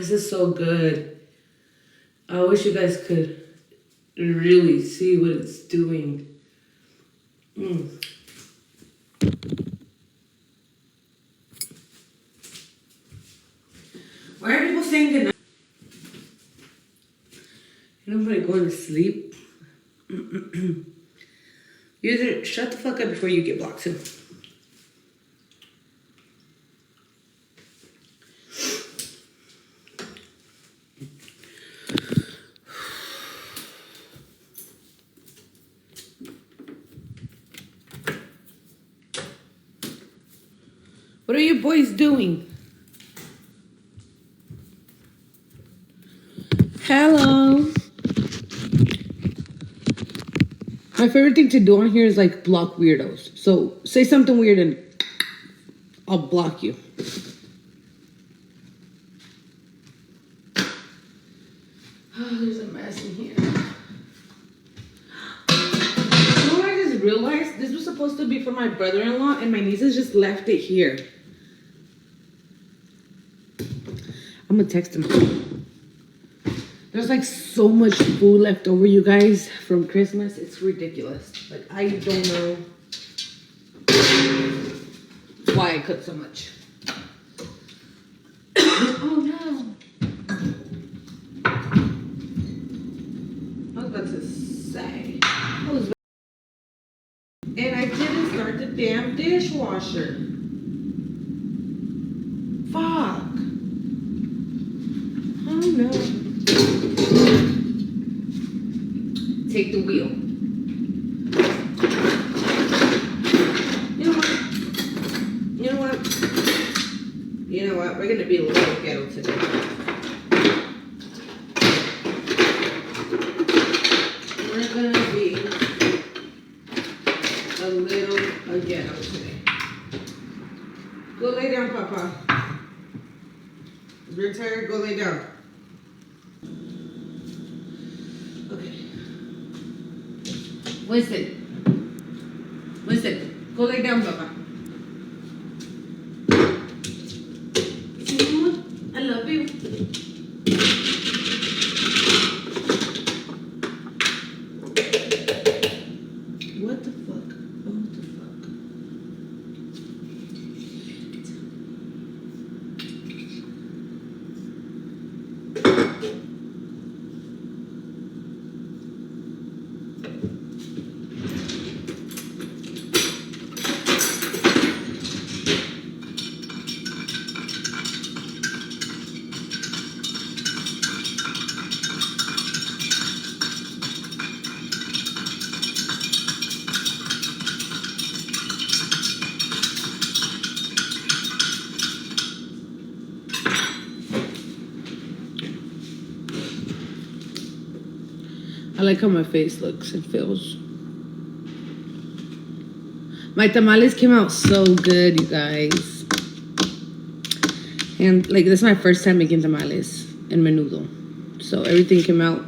This is so good. I wish you guys could really see what it's doing. Why are people saying goodnight? Nobody going to sleep. You either shut the fuck up before you get blocked too. What are you boys doing? Hello. My favorite thing to do on here is like block weirdos. So say something weird and I'll block you. Oh, there's a mess in here. You know what I just realized? This was supposed to be for my brother-in-law and my nieces just left it here. I'm gonna text him. There's like so much food left over, you guys, from Christmas. It's ridiculous. Like, I don't know why I cooked so much. Oh no. I was about to say. And I didn't start the damn dishwasher. Fuck. Oh no. Take the wheel. You know what? You know what? You know what? We're gonna be a little ghetto today. We're gonna be a little ghetto today. Go lay down, Papa. If you're tired, go lay down. Winston, go lay down, Papa. I love you. What the fuck? What the fuck? I like how my face looks and feels. My tamales came out so good, you guys. And like, this is my first time making tamales and menudo. So everything came out